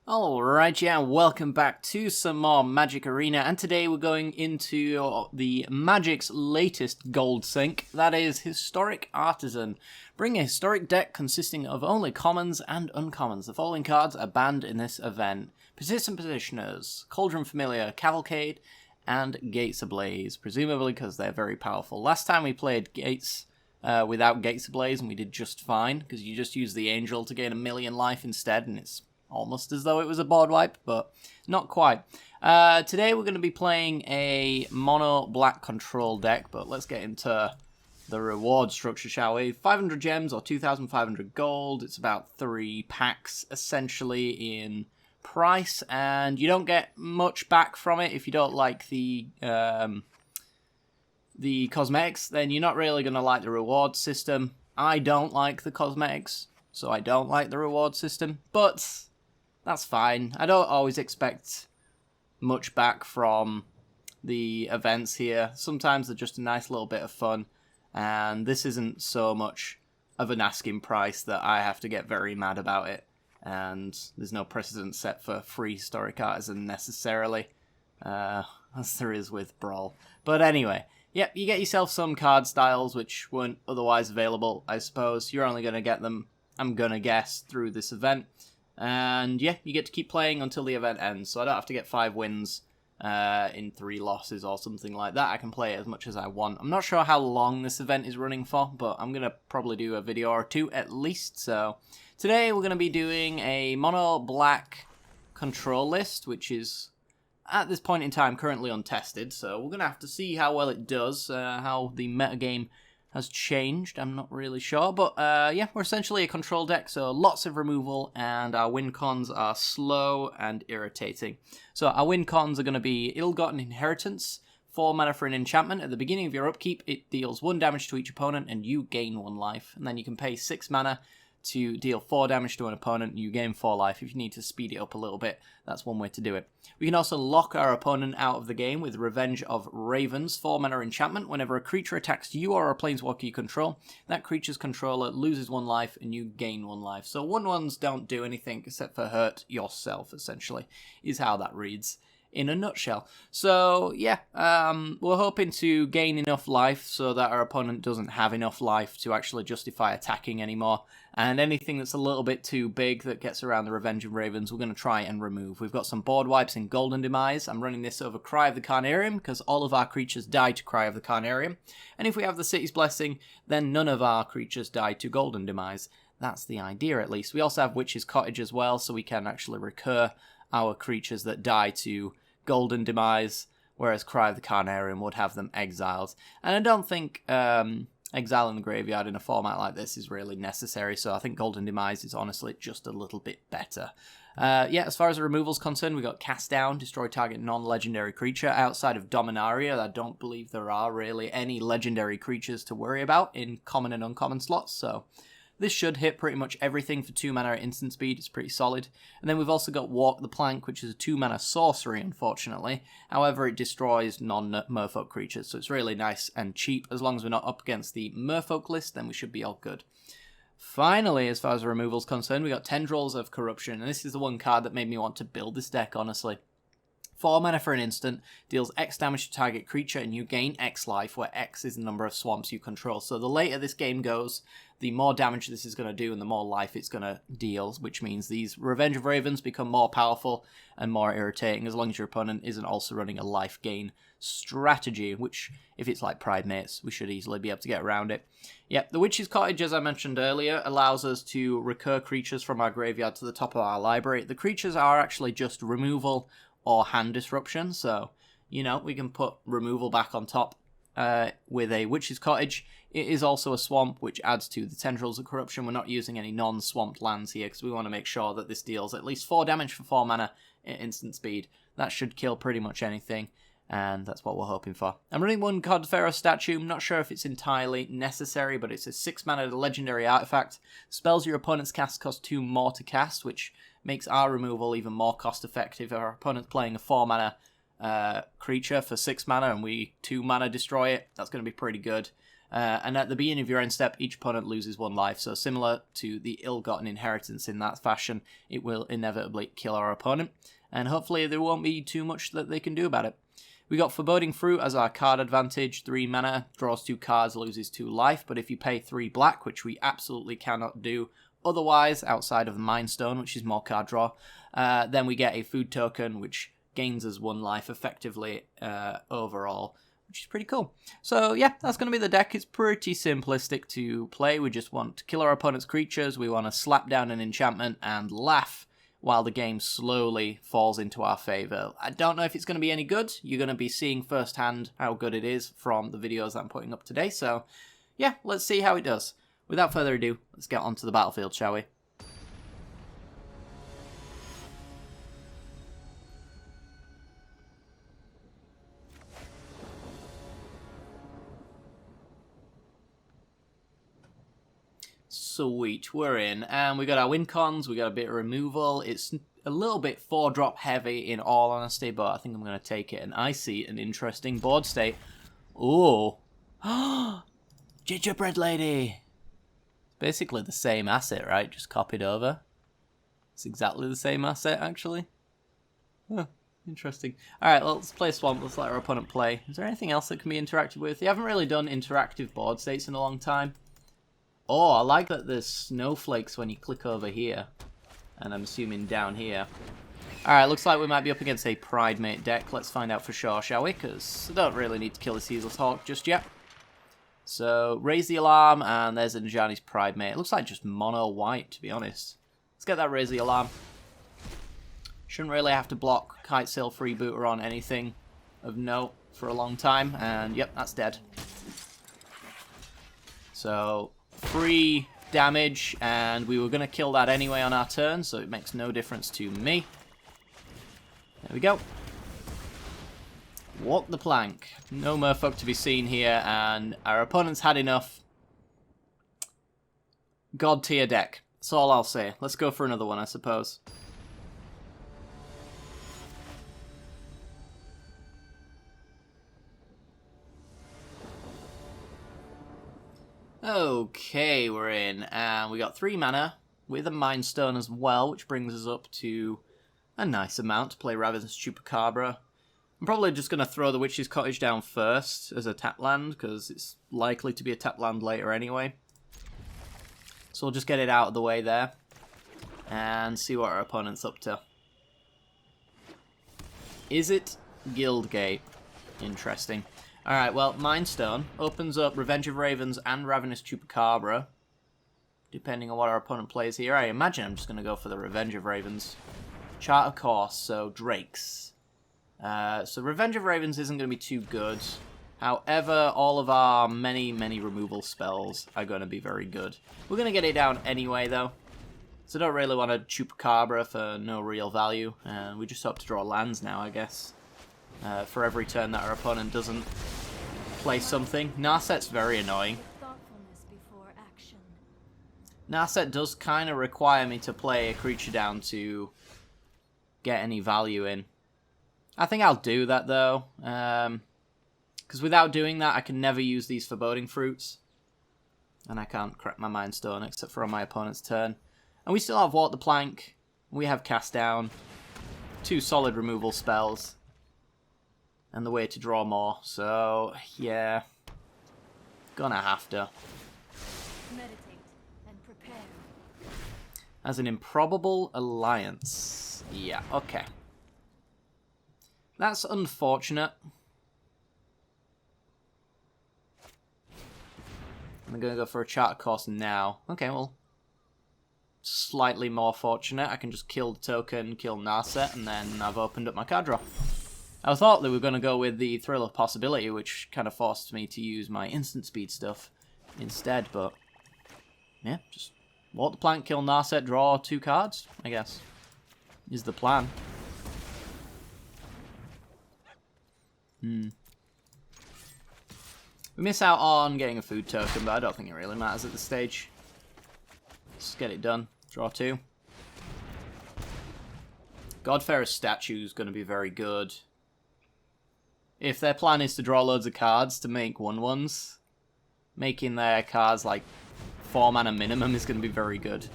Alright, yeah, welcome back to some more Magic Arena, and today we're going into the Magic's latest gold sync, that is Historic Artisan. Bring a historic deck consisting of only commons and uncommons. The following cards are banned in this event: Persistent Petitioners, Cauldron Familiar, Cavalcade, and Gates Ablaze, presumably because they're very powerful. Last time we played Gates without Gates Ablaze, and we did just fine, because you just use the Angel to gain 1,000,000 life instead, and it's almost as though it was a board wipe, but not quite. Today we're going to be playing a mono black control deck, but let's get into the reward structure, shall we? 500 gems or 2,500 gold. It's about 3 packs, essentially, in price, and you don't get much back from it if you don't like the cosmetics. Then you're not really going to like the reward system. I don't like the cosmetics, so I don't like the reward system, but that's fine. I don't always expect much back from the events here. Sometimes they're just a nice little bit of fun, and this isn't so much of an asking price that I have to get very mad about it, and there's no precedent set for free Historic Artisan necessarily, as there is with Brawl. But anyway, yep, you get yourself some card styles which weren't otherwise available, I suppose. You're only going to get them, I'm going to guess, through this event. And yeah, you get to keep playing until the event ends, so I don't have to get 5 wins in 3 losses or something like that. I can play as much as I want. I'm not sure how long this event is running for, but I'm going to probably do a video or 2 at least. So today we're going to be doing a mono black control list, which is at this point in time currently untested, so we're going to have to see how well it does, how the metagame has changed, I'm not really sure, but yeah, we're essentially a control deck, so lots of removal, and our win cons are slow and irritating. So our win cons are going to be Ill-Gotten Inheritance, 4 mana for an enchantment. At the beginning of your upkeep, it deals 1 damage to each opponent, and you gain 1 life. And then you can pay 6 mana to deal 4 damage to an opponent, and you gain 4 life. If you need to speed it up a little bit, that's one way to do it. We can also lock our opponent out of the game with Revenge of Ravens, 4 mana enchantment. Whenever a creature attacks you or a planeswalker you control, that creature's controller loses 1 life and you gain 1 life. So 1/1s don't do anything except for hurt yourself, essentially, is how that reads in a nutshell. So yeah, we're hoping to gain enough life so that our opponent doesn't have enough life to actually justify attacking anymore, and anything that's a little bit too big that gets around the Revenge of Ravens we're going to try and remove. We've got some board wipes in Golden Demise. I'm running this over Cry of the Carnarium because all of our creatures die to Cry of the Carnarium, and if we have the City's Blessing, then none of our creatures die to Golden Demise. That's the idea, at least. We also have Witch's Cottage as well, so we can actually recur our creatures that die to Golden Demise, whereas Cry of the Carnarium would have them exiled. And I don't think exiling the graveyard in a format like this is really necessary, so I think Golden Demise is honestly just a little bit better. Yeah, as far as the removal's concerned, we got Cast Down, destroy target non-legendary creature. Outside of Dominaria, I don't believe there are really any legendary creatures to worry about in common and uncommon slots, so this should hit pretty much everything for 2 mana at instant speed. It's pretty solid. And then we've also got Walk the Plank, which is a 2 mana sorcery, unfortunately. However, it destroys non-merfolk creatures, so it's really nice and cheap. As long as we're not up against the merfolk list, then we should be all good. Finally, as far as the removal's concerned, we got Tendrils of Corruption, and this is the one card that made me want to build this deck, honestly. 4 mana for an instant, deals X damage to target creature, and you gain X life, where X is the number of swamps you control. So the later this game goes, the more damage this is going to do and the more life it's going to deal, which means these Revenge of Ravens become more powerful and more irritating, as long as your opponent isn't also running a life gain strategy, which, if it's like Pride Mates, we should easily be able to get around it. Yep, the Witch's Cottage, as I mentioned earlier, allows us to recur creatures from our graveyard to the top of our library. The creatures are actually just removal or hand disruption, so, you know, we can put removal back on top with a Witch's Cottage. It is also a swamp, which adds to the Tendrils of Corruption. We're not using any non-swamped lands here, because we want to make sure that this deals at least 4 damage for 4 mana at instant speed. That should kill pretty much anything, and that's what we're hoping for. I'm running 1 God Pharaoh statue. I'm not sure if it's entirely necessary, but it's a 6 mana legendary artifact. Spells your opponent's cast cost 2 more to cast, which makes our removal even more cost effective. If our opponent's playing a 4 mana creature for 6 mana and we 2 mana destroy it, that's going to be pretty good. And at the beginning of your end step, each opponent loses 1 life. So similar to the ill-gotten inheritance in that fashion, it will inevitably kill our opponent. And hopefully there won't be too much that they can do about it. We got Foreboding Fruit as our card advantage. 3 mana, draws 2 cards, loses 2 life. But if you pay 3 black, which we absolutely cannot do otherwise, outside of the Mind Stone, which is more card draw, then we get a food token, which gains us 1 life effectively overall, which is pretty cool. So yeah, that's going to be the deck. It's pretty simplistic to play. We just want to kill our opponent's creatures. We want to slap down an enchantment and laugh while the game slowly falls into our favour. I don't know if it's going to be any good. You're going to be seeing firsthand how good it is from the videos that I'm putting up today. So yeah, let's see how it does. Without further ado, let's get onto the battlefield, shall we? Sweet, we're in, and we got our win cons, we got a bit of removal. It's a little bit 4-drop heavy in all honesty, but I think I'm going to take it, and I see an interesting board state. Ooh. Gingerbread Lady! Basically the same asset, right? Just copied over. It's exactly the same asset, actually. Huh, interesting. Alright, well, let's play Swamp, let's let our opponent play. Is there anything else that can be interacted with? You haven't really done interactive board states in a long time. Oh, I like that there's snowflakes when you click over here. And I'm assuming down here. Alright, looks like we might be up against a Pridemate deck. Let's find out for sure, shall we? Because I don't really need to kill this Heedless Hawk just yet. So, raise the alarm, and there's Njani's Pridemate. It looks like just mono white, to be honest. Let's get that raise the alarm. Shouldn't really have to block Kitesail Freebooter on anything of note for a long time. And, yep, that's dead. So, free damage, and we were going to kill that anyway on our turn, so it makes no difference to me. There we go. Walk the plank. No Merfolk to be seen here, and our opponent's had enough. God tier deck. That's all I'll say. Let's go for another one, I suppose. Okay, we're in, and we got 3 mana with a Mind Stone as well, which brings us up to a nice amount to play Ravenous Chupacabra. I'm probably just going to throw the Witch's Cottage down first as a tap land, because it's likely to be a tap land later anyway. So we'll just get it out of the way there, and see what our opponent's up to. Is it Guildgate? Interesting. Alright, well, Mind Stone opens up Revenge of Ravens and Ravenous Chupacabra, depending on what our opponent plays here. I imagine I'm just going to go for the Revenge of Ravens. Chart of Course, so Drakes. So Revenge of Ravens isn't going to be too good. However, all of our many removal spells are going to be very good. We're going to get it down anyway, though. So I don't really want a Chupacabra for no real value. And we just hope to draw lands now, I guess. For every turn that our opponent doesn't play something. Narset's very annoying. Narset does kind of require me to play a creature down to get any value in. I think I'll do that, though. Because without doing that, I can never use these Foreboding Fruits. And I can't crack my Mind Stone except for on my opponent's turn. And we still have Walk the Plank. We have Cast Down. 2 solid removal spells. And the way to draw more. So, yeah. Gonna have to. Meditate and prepare. As an improbable alliance. Yeah, okay. That's unfortunate. I'm going to go for a Chart Course now. Okay, well. Slightly more fortunate. I can just kill the token, kill Narset, and then I've opened up my card draw. I thought they were going to go with the Thrill of Possibility, which kind of forced me to use my instant speed stuff instead, but yeah, just walk the plank, kill Narset, draw 2 cards, I guess, is the plan. We miss out on getting a food token, but I don't think it really matters at this stage. Just get it done. Draw 2. Godfarer's statue is going to be very good. If their plan is to draw loads of cards to make 1/1s, making their cards like 4 mana minimum is going to be very good.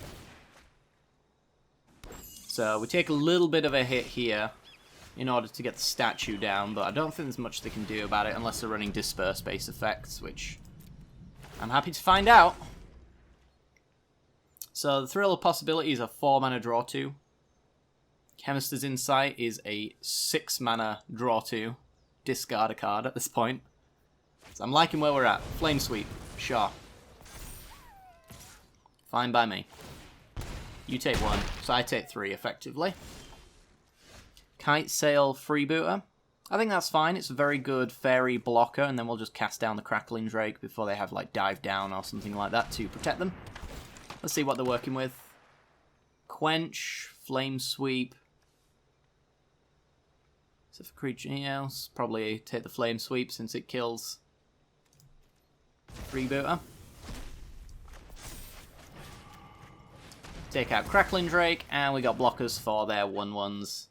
So we take a little bit of a hit here in order to get the statue down, but I don't think there's much they can do about it unless they're running disperse-based effects, which I'm happy to find out. So the Thrill of Possibility is a 4 mana draw 2. Chemist's Insight is a 6 mana draw 2. Discard a card at this point. So I'm liking where we're at. Flame Sweep, sure. Fine by me. You take 1, so I take 3 effectively. Kite Sail Freebooter. I think that's fine. It's a very good fairy blocker, and then we'll just cast down the Crackling Drake before they have like Dive Down or something like that to protect them. Let's see what they're working with. Quench, Flame Sweep. Is it for creature else? Probably take the Flame Sweep since it kills Freebooter. Take out Crackling Drake, and we got blockers for their 1/1s.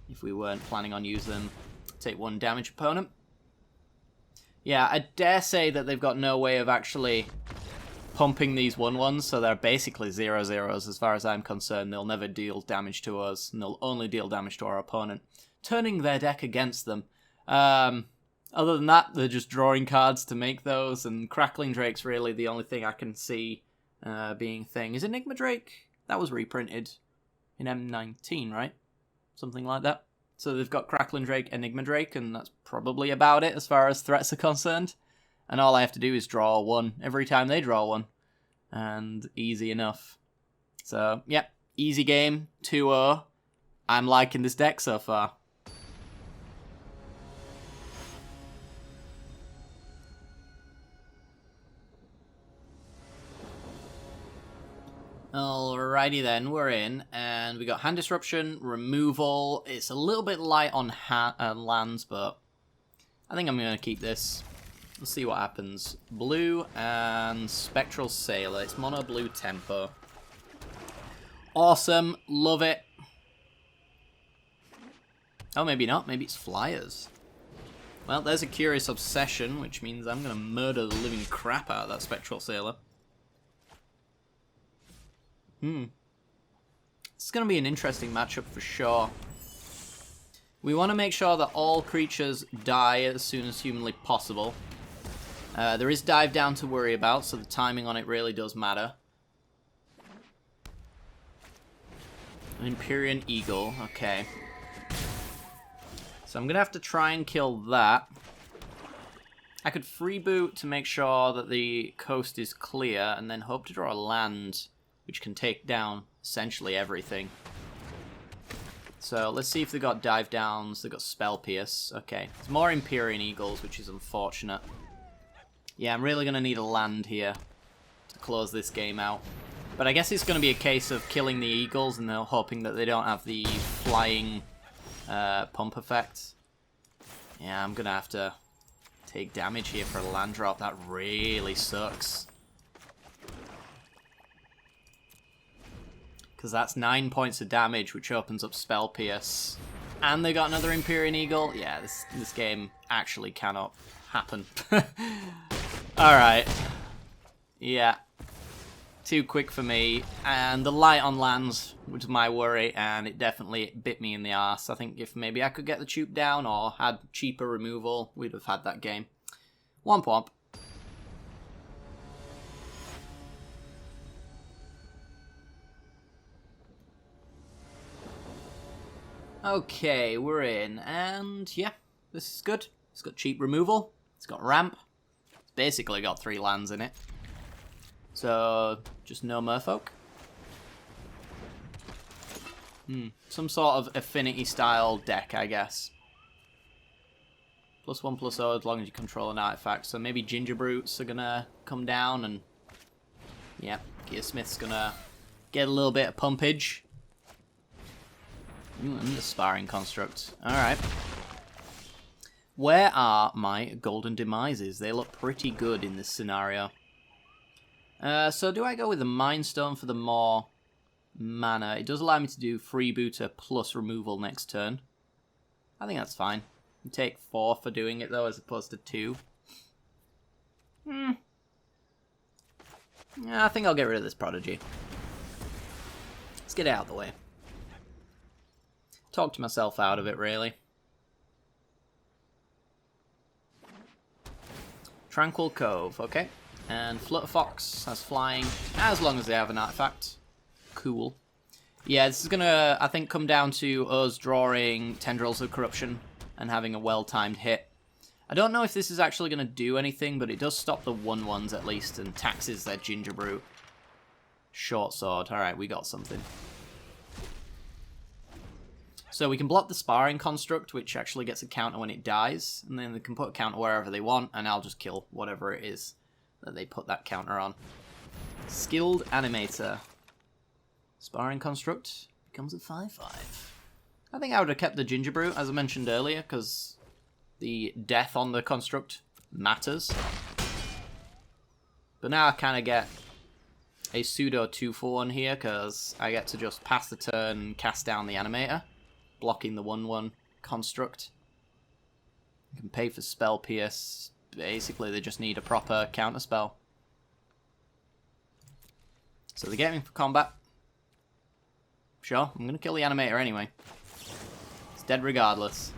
If we weren't planning on using them, take 1 damage opponent. Yeah, I dare say that they've got no way of actually pumping these 1/1s, so they're basically 0/0s as far as I'm concerned. They'll never deal damage to us, and they'll only deal damage to our opponent, turning their deck against them. Other than that, they're just drawing cards to make those, and Crackling Drake's really the only thing I can see being a thing. Is Enigma Drake? That was reprinted in M19, right? Something like that. So they've got Crackling Drake, Enigma Drake, and that's probably about it as far as threats are concerned. And all I have to do is draw 1 every time they draw 1. And easy enough. So, yep, easy game, 2-0. I'm liking this deck so far. Alrighty then, we're in, and we got Hand Disruption, Removal. It's a little bit light on lands, but I think I'm going to keep this. Let's see what happens. Blue and Spectral Sailor. It's mono blue tempo. Awesome, love it. Oh, maybe not. Maybe it's Flyers. Well, there's a Curious Obsession, which means I'm going to murder the living crap out of that Spectral Sailor. It's going to be an interesting matchup for sure. We want to make sure that all creatures die as soon as humanly possible. There is Dive Down to worry about, so the timing on it really does matter. An Empyrean Eagle, okay. So I'm going to have to try and kill that. I could freeboot to make sure that the coast is clear, and then hope to draw a land which can take down essentially everything. So let's see if they got Dive Downs, they got Spell Pierce. Okay, it's more Empyrean Eagles, which is unfortunate. Yeah, I'm really going to need a land here to close this game out. But I guess it's going to be a case of killing the Eagles and they're hoping that they don't have the flying pump effect. Yeah, I'm going to have to take damage here for a land drop. That really sucks. Because that's 9 points of damage, which opens up Spell Pierce. And they got another Empyrean Eagle. Yeah, this game actually cannot happen. Alright. Yeah. Too quick for me. And the light on lands was my worry, and it definitely bit me in the arse. I think if maybe I could get the Choop down or had cheaper removal, we'd have had that game. Womp womp. Okay, we're in, and yeah, this is good. It's got cheap removal, it's got ramp, it's basically got 3 lands in it. So, just no merfolk. Some sort of affinity style deck, I guess. +1/+0 as long as you control an artifact. So maybe Ginger Brutes are gonna come down, and yeah, Gearsmith's gonna get a little bit of pumpage. And the Sparring Construct. Alright. Where are my Golden Demises? They look pretty good in this scenario. So do I go with the Mind Stone for the more mana? It does allow me to do Freebooter plus removal next turn. I think that's fine. You take 4 for doing it though, as opposed to 2. Yeah, I think I'll get rid of this Prodigy. Let's get it out of the way. Talked myself out of it, really. Tranquil Cove, okay. And Flutterfox has flying, as long as they have an artifact. Cool. Yeah, this is gonna, I think, come down to us drawing Tendrils of Corruption and having a well-timed hit. I don't know if this is actually going to do anything, but it does stop the 1/1s at least and taxes their Ginger Brute. Short Sword. Alright, we got something. So we can block the Sparring Construct, which actually gets a counter when it dies, and then they can put a counter wherever they want, and I'll just kill whatever it is that they put that counter on. Skilled Animator. Sparring Construct becomes a 5/5. I think I would have kept the Ginger Brute, as I mentioned earlier, because the death on the construct matters. But now I kind of get a pseudo 2-for-1 here, because I get to just pass the turn and cast down the Animator, blocking the 1/1 construct. You can pay for Spell Pierce. Basically, they just need a proper counter spell. So they get me for combat. Sure, I'm going to kill the Animator anyway. It's dead regardless.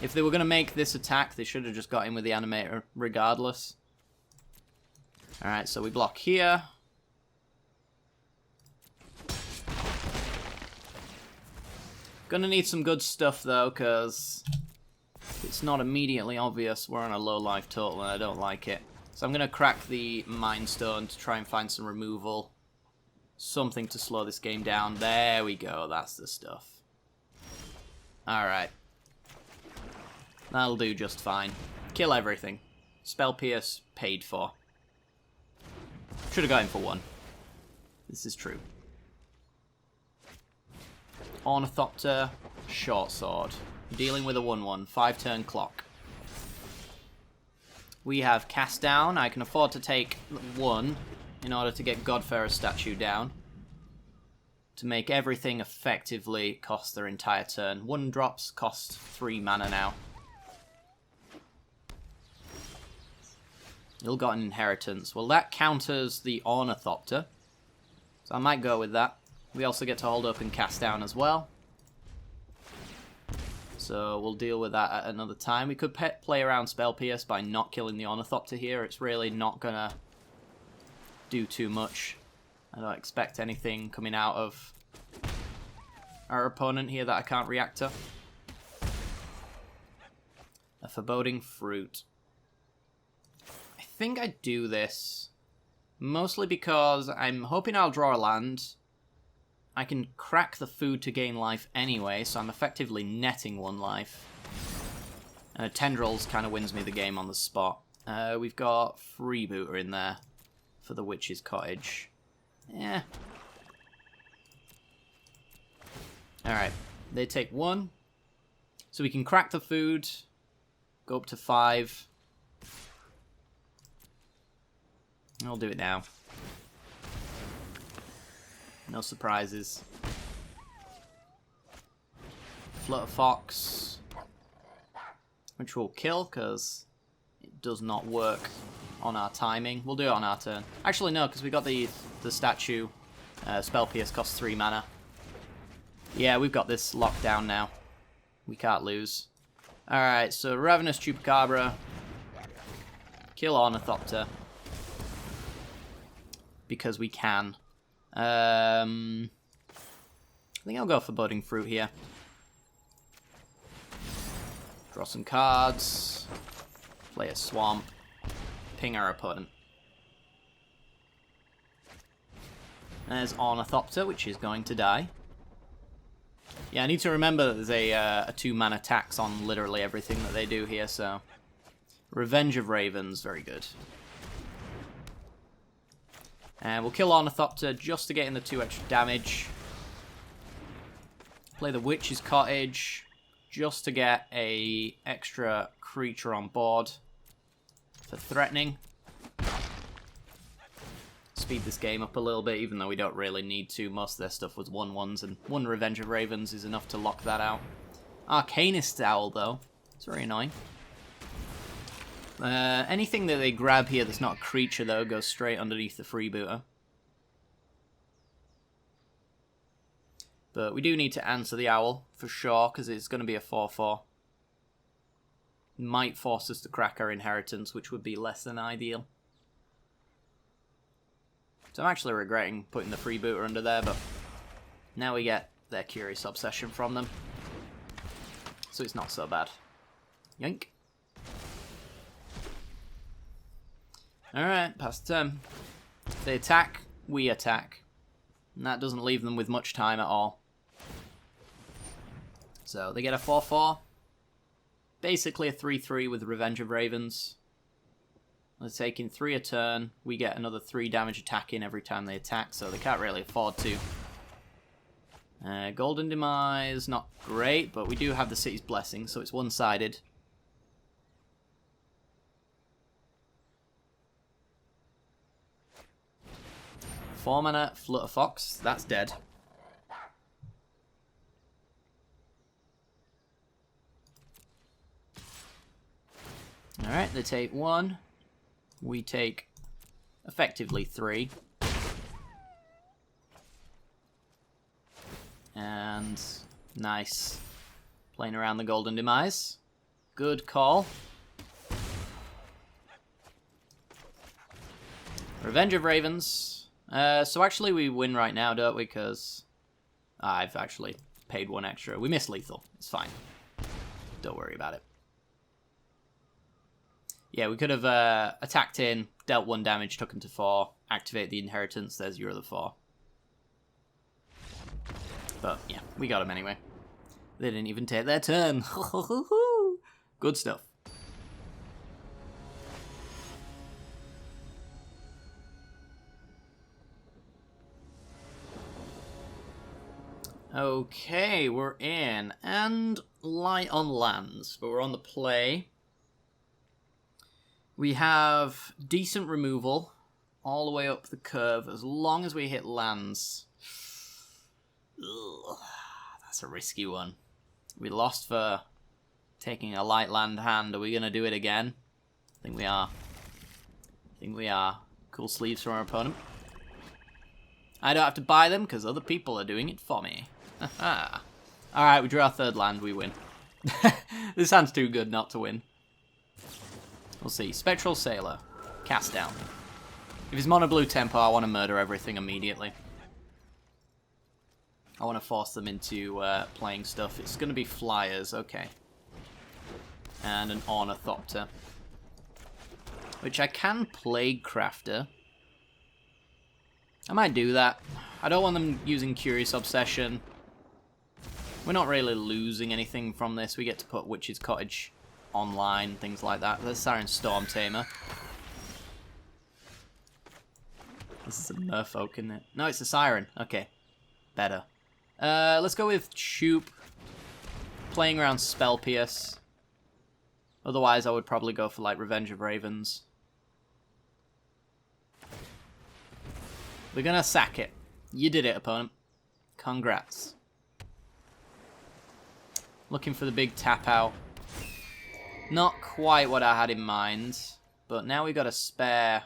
If they were going to make this attack, they should have just got in with the Animator regardless. Alright, so we block here. Gonna need some good stuff though, because it's not immediately obvious we're on a low life total and I don't like it. So I'm gonna crack the Mind Stone to try and find some removal. Something to slow this game down. There we go, that's the stuff. Alright. That'll do just fine. Kill everything. Spell Pierce paid for. Should have got him for 1. This is true. Ornithopter, Short Sword. Dealing with a 1/1, 5-turn clock. We have Cast Down. I can afford to take 1 in order to get Godfarer's statue down. To make everything effectively cost their entire turn. 1 drops cost 3 mana now. Ill-Gotten Inheritance. Well, that counters the Ornithopter. So I might go with that. We also get to hold up and cast down as well. So we'll deal with that at another time. We could play around Spell Pierce by not killing the Ornithopter here. It's really not going to do too much. I don't expect anything coming out of our opponent here that I can't react to. A Foreboding Fruit. I think I do this mostly because I'm hoping I'll draw a land. I can crack the food to gain life anyway, so I'm effectively netting 1 life. And a Tendrils kind of wins me the game on the spot. We've got Freebooter in there for the Witch's Cottage. Yeah. Alright, they take 1. So we can crack the food, go up to 5. I'll do it now. No surprises. Flutterfox, which we'll kill because it does not work on our timing. We'll do it on our turn. Actually, no, because we got the statue. Spell Pierce costs 3 mana. Yeah, we've got this locked down now. We can't lose. Alright, so Ravenous Chupacabra. Kill Ornithopter. Because we can. I think I'll go for Budding Fruit here. Draw some cards. Play a Swamp. Ping our opponent. There's Ornithopter, which is going to die. Yeah, I need to remember that there's a 2-mana tax on literally everything that they do here, so... Revenge of Ravens, very good. And we'll kill Ornithopter just to get in the 2 extra damage. Play the Witch's Cottage just to get a extra creature on board for threatening. Speed this game up a little bit, even though we don't really need to. Most of their stuff was 1/1s, and 1 Revenge of Ravens is enough to lock that out. Arcanist Owl, though. It's very annoying. Anything that they grab here that's not a creature, though, goes straight underneath the freebooter. But we do need to answer the owl, for sure, because it's going to be a 4/4. Might force us to crack our inheritance, which would be less than ideal. So I'm actually regretting putting the freebooter under there, but now we get their Curious Obsession from them. So it's not so bad. Yoink. Alright, pass the turn. If they attack, we attack. And that doesn't leave them with much time at all. So they get a 4/4. Basically a 3/3 with Revenge of Ravens. They're taking 3 a turn. We get another 3 damage attacking every time they attack, so they can't really afford to. Golden Demise, not great, but we do have the City's Blessing, so it's one-sided. Four mana, Flutter Fox, that's dead. Alright, they take 1. We take effectively 3. And nice. Playing around the Golden Demise. Good call. Revenge of Ravens. So actually we win right now, don't we? Because I've actually paid 1 extra. We miss lethal. It's fine. Don't worry about it. Yeah, we could have attacked in, dealt 1 damage, took him to 4, activate the inheritance, there's your other 4. But, yeah, we got him anyway. They didn't even take their turn. Good stuff. Okay, we're in. And light on lands, but we're on the play. We have decent removal all the way up the curve as long as we hit lands. Ugh, that's a risky one. We lost for taking a light land hand. Are we going to do it again? I think we are. I think we are. Cool sleeves from our opponent. I don't have to buy them because other people are doing it for me. Alright, we draw our 3rd land, we win. This hand's too good not to win. We'll see. Spectral Sailor. Cast down. If it's mono blue tempo, I want to murder everything immediately. I want to force them into playing stuff. It's going to be flyers, okay. And an Ornithopter. Which I can Plague Crafter. I might do that. I don't want them using Curious Obsession. We're not really losing anything from this. We get to put Witch's Cottage online, things like that. There's Siren Storm Tamer. This is a Merfolk, isn't it? No, it's a Siren. Okay. Better. Let's go with Shoop. Playing around Spell Pierce. Otherwise, I would probably go for, like, Revenge of Ravens. We're gonna sack it. You did it, opponent. Congrats. Looking for the big tap out. Not quite what I had in mind, but now we got a spare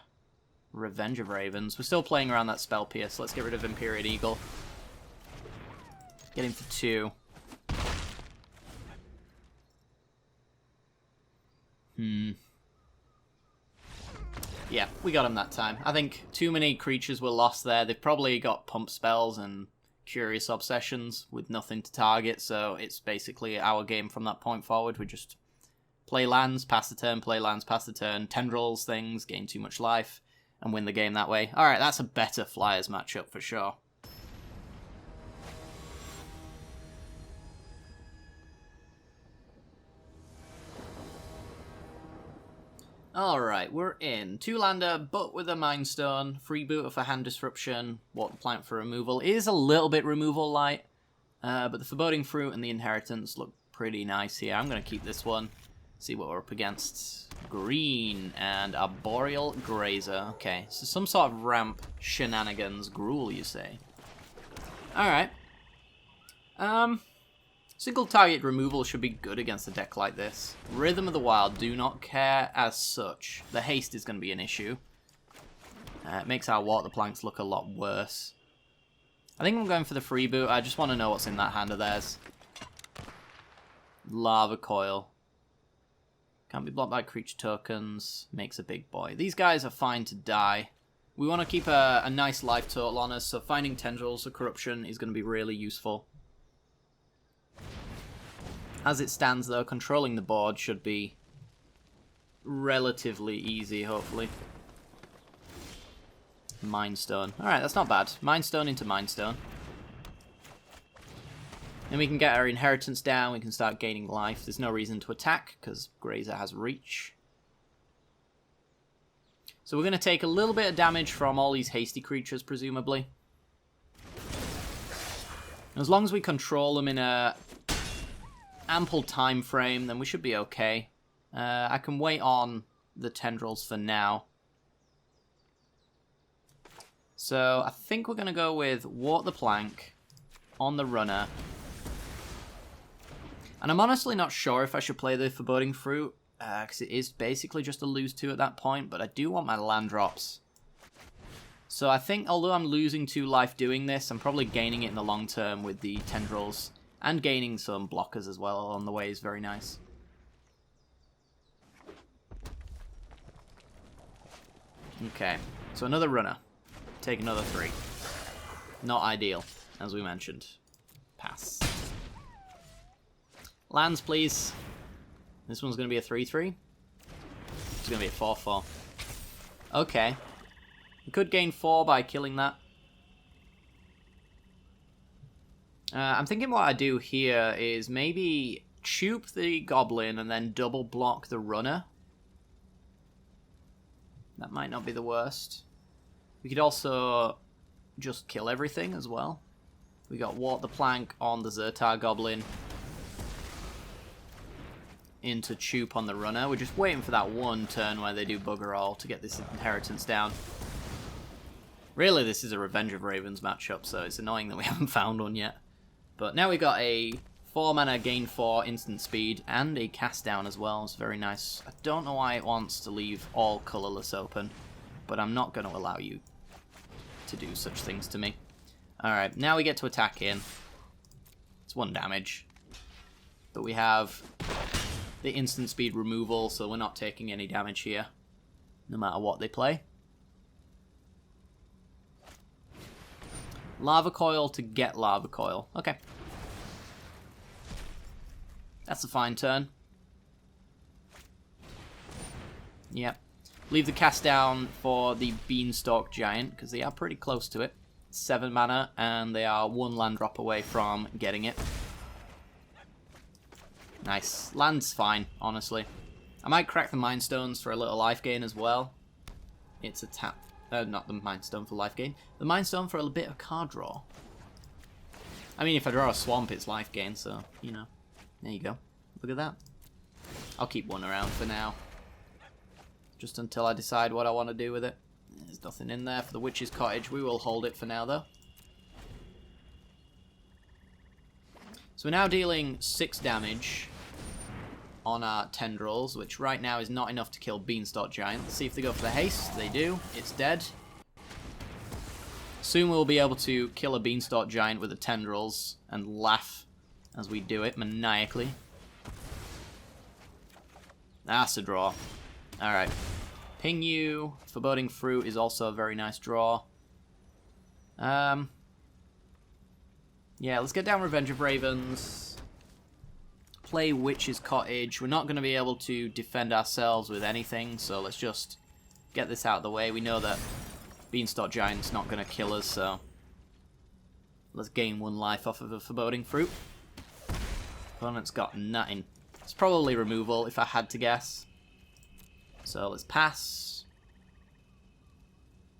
Revenge of Ravens. We're still playing around that Spell Pierce. Let's get rid of Imperial Eagle. Get him for 2. Yeah, we got him that time. I think too many creatures were lost there. They've probably got pump spells and Curious Obsessions with nothing to target, so it's basically our game from that point forward. We just play lands, pass the turn, play lands, pass the turn, tendrils things, gain too much life, and win the game that way. Alright, that's a better Flyers matchup for sure. Alright, we're in. 2-lander, but with a Mind Stone. Freebooter for Hand Disruption. Water Plant for removal. It is a little bit removal light, but the Foreboding Fruit and the Inheritance look pretty nice here. I'm going to keep this one. See what we're up against. Green and Arboreal Grazer. Okay, so some sort of ramp shenanigans. Gruul, you say? Alright. Single target removal should be good against a deck like this. Rhythm of the Wild do not care as such. The haste is going to be an issue. It makes our water planks look a lot worse. I think I'm going for the freeboot. I just want to know what's in that hand of theirs. Lava Coil. Can't be blocked by creature tokens. Makes a big boy. These guys are fine to die. We want to keep a nice life total on us, so finding Tendrils of Corruption is going to be really useful. As it stands, though, controlling the board should be relatively easy, hopefully. Mind Stone. Alright, that's not bad. Mind Stone into Mind Stone. Then we can get our inheritance down, we can start gaining life. There's no reason to attack, because Grazer has reach. So we're going to take a little bit of damage from all these hasty creatures, presumably. As long as we control them in a ample time frame, then we should be okay. I can wait on the Tendrils for now. So I think we're going to go with Water the Plank on the runner. And I'm honestly not sure if I should play the Foreboding Fruit, because it is basically just a lose 2 at that point, but I do want my land drops. So I think, although I'm losing 2 life doing this, I'm probably gaining it in the long term with the Tendrils, and gaining some blockers as well along the way is very nice. Okay, so another runner. Take another 3. Not ideal, as we mentioned. Pass. Lands, please. This one's going to be a 3-3. It's going to be a 4-4. Okay. We could gain 4 by killing that. I'm thinking what I do here is maybe choop the goblin and then double block the runner. That might not be the worst. We could also just kill everything as well. We got Water the Plank on the Zertar goblin. Into choop on the runner. We're just waiting for that one turn where they do bugger all to get this inheritance down. Really, this is a Revenge of Ravens matchup, so it's annoying that we haven't found one yet. But now we got a 4 mana, gain 4, instant speed, and a cast down as well. It's very nice. I don't know why it wants to leave all colourless open, but I'm not going to allow you to do such things to me. Alright, now we get to attack in. It's 1 damage. But we have the instant speed removal, so we're not taking any damage here, no matter what they play. Lava Coil to get Lava Coil. Okay. That's a fine turn. Yep. Leave the cast down for the Beanstalk Giant, because they are pretty close to it. 7 mana, and they are 1 land drop away from getting it. Nice. Land's fine, honestly. I might crack the Mind Stones for a little life gain as well. It's a tap. Not the Mind Stone for life gain. The Mind Stone for a bit of card draw. I mean, if I draw a swamp, it's life gain, so, you know. There you go. Look at that. I'll keep 1 around for now. Just until I decide what I want to do with it. There's nothing in there for the Witch's Cottage. We will hold it for now, though. So we're now dealing 6 damage on our Tendrils, which right now is not enough to kill Beanstalk Giant. Let's see if they go for the haste. They do. It's dead. Soon we'll be able to kill a Beanstalk Giant with the Tendrils and laugh as we do it maniacally. That's a draw. Alright. Ping you. Foreboding Fruit is also a very nice draw. Yeah, let's get down Revenge of Ravens. Play Witch's Cottage. We're not going to be able to defend ourselves with anything, so let's just get this out of the way. We know that Beanstalk Giant's not going to kill us, so let's gain 1 life off of a Foreboding Fruit. Opponent's got nothing. It's probably removal, if I had to guess. So let's pass.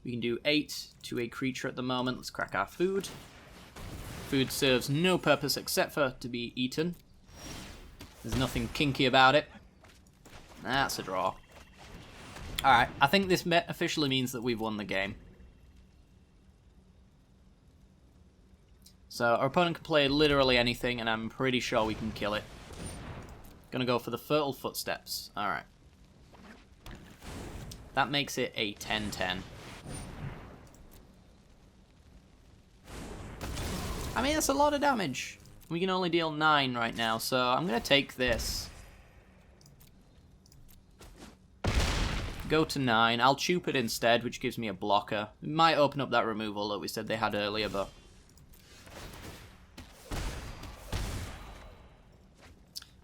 We can do 8 to a creature at the moment. Let's crack our food. Food serves no purpose except for to be eaten. There's nothing kinky about it. That's a draw. Alright, I think this officially means that we've won the game. So our opponent can play literally anything, and I'm pretty sure we can kill it. Gonna go for the Fertile Footsteps. Alright. That makes it a 10-10. I mean, that's a lot of damage. We can only deal 9 right now, so I'm gonna take this. Go to 9. I'll Chupe it instead, which gives me a blocker. It might open up that removal that we said they had earlier, but...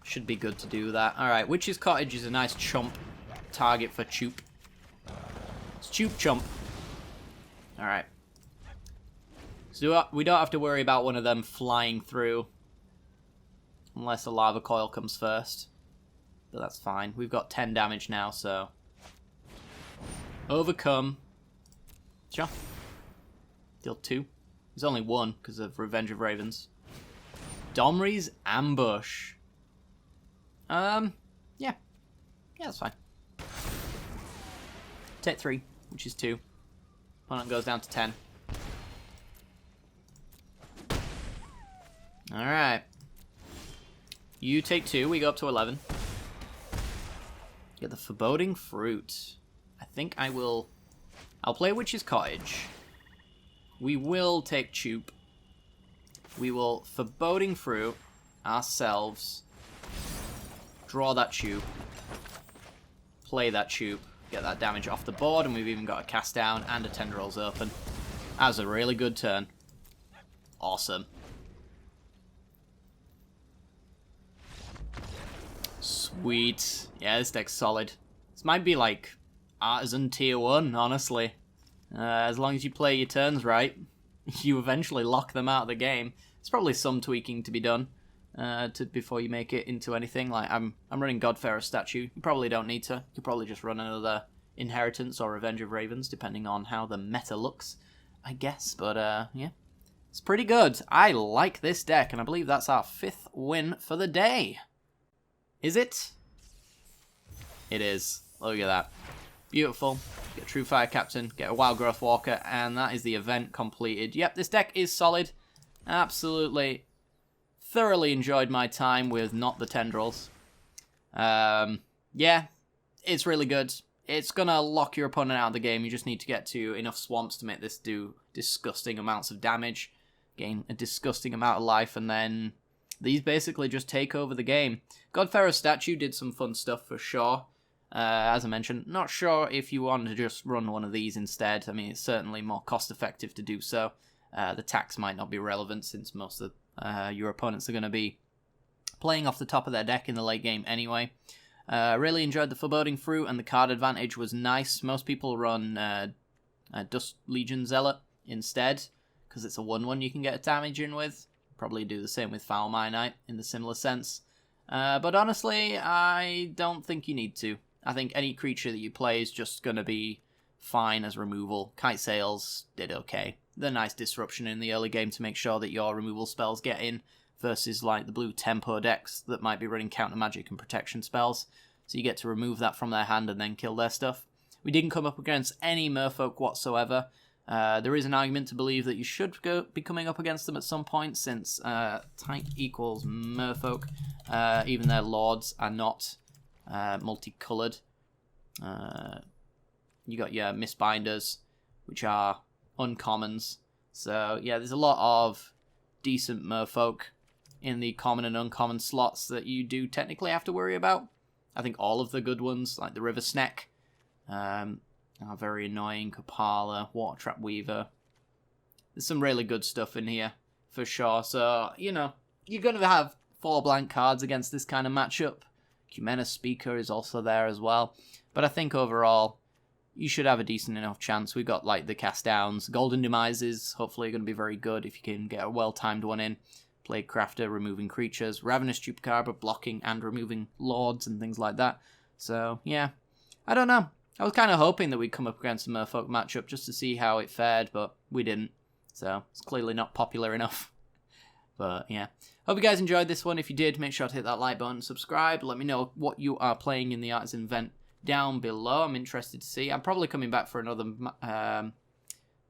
should be good to do that. Alright, Witch's Cottage is a nice chump target for Chupe. It's Chupe Chump. Alright. So we don't have to worry about one of them flying through. Unless a Lava Coil comes first. But that's fine. We've got 10 damage now, so... Overcome. Sure. Deal 2. There's only 1 because of Revenge of Ravens. Domri's Ambush. Yeah. Yeah, that's fine. Take 3, which is 2. Opponent goes down to 10. Alright. You take 2, we go up to 11. Get the Foreboding Fruit. I think I'll play Witch's Cottage. We will take Chupe. We will Foreboding Fruit ourselves. Draw that Chupe. Play that Chupe. Get that damage off the board, and we've even got a Cast Down and a Tendrils open. That was a really good turn. Awesome. Sweet. Yeah, this deck's solid. This might be like Artisan Tier 1, honestly. As long as you play your turns right, you eventually lock them out of the game. There's probably some tweaking to be done before you make it into anything. Like, I'm running Godfarer's Statue. You probably don't need to. You could probably just run another Inheritance or Revenge of Ravens, depending on how the meta looks, I guess. But, yeah. It's pretty good. I like this deck, and I believe that's our 5th win for the day. Is it? It is. Look at that. Beautiful. Get a True Fire Captain, get a Wild Growth Walker, and that is the event completed. Yep, this deck is solid. Absolutely. Thoroughly enjoyed my time with not the Tendrils. Yeah, it's really good. It's going to lock your opponent out of the game. You just need to get to enough swamps to make this do disgusting amounts of damage, gain a disgusting amount of life, and then these basically just take over the game. Godfarer's Statue did some fun stuff for sure. As I mentioned, not sure if you want to just run one of these instead. I mean, it's certainly more cost effective to do so. The tax might not be relevant since most of your opponents are going to be playing off the top of their deck in the late game anyway. Really enjoyed the Foreboding Fruit, and the card advantage was nice. Most people run Dust Legion Zealot instead, because it's a 1/1 you can get a damage in with. Probably do the same with Foul Minite in the similar sense. But honestly, I don't think you need to. I think any creature that you play is just going to be fine as removal. Kite Sails did okay. They're nice disruption in the early game to make sure that your removal spells get in, versus like the blue Tempo decks that might be running counter magic and protection spells. So you get to remove that from their hand and then kill their stuff. We didn't come up against any Merfolk whatsoever. There is an argument to believe that you should be coming up against them at some point, since type equals Merfolk. Even their lords are not multicoloured. You got your Mistbinders, which are uncommons. So yeah, there's a lot of decent Merfolk in the common and uncommon slots that you do technically have to worry about. I think all of the good ones, like the River Snack, are very annoying. Kopala, Water Trap Weaver. There's some really good stuff in here, for sure. So, you know, you're going to have 4 blank cards against this kind of matchup. Cumena Speaker is also there as well. But I think overall, you should have a decent enough chance. We've got, like, the Cast Downs. Golden Demises, hopefully, are going to be very good if you can get a well-timed one in. Plague Crafter, removing creatures. Ravenous Chupacabra, blocking and removing lords and things like that. So, yeah. I don't know. I was kind of hoping that we'd come up against a Merfolk matchup just to see how it fared, but we didn't. So, it's clearly not popular enough. But, yeah. Hope you guys enjoyed this one. If you did, make sure to hit that like button, subscribe. Let me know what you are playing in the Artisan event down below. I'm interested to see. I'm probably coming back for another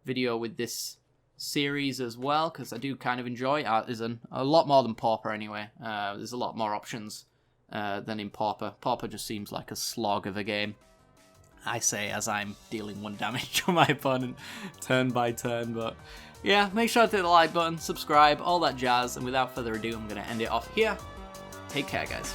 video with this series as well, because I do kind of enjoy Artisan a lot more than Pauper anyway. There's a lot more options than in Pauper. Pauper just seems like a slog of a game, I say, as I'm dealing 1 damage to my opponent turn by turn. But yeah, make sure to hit the like button, subscribe, all that jazz, and without further ado, I'm going to end it off here. Take care, guys.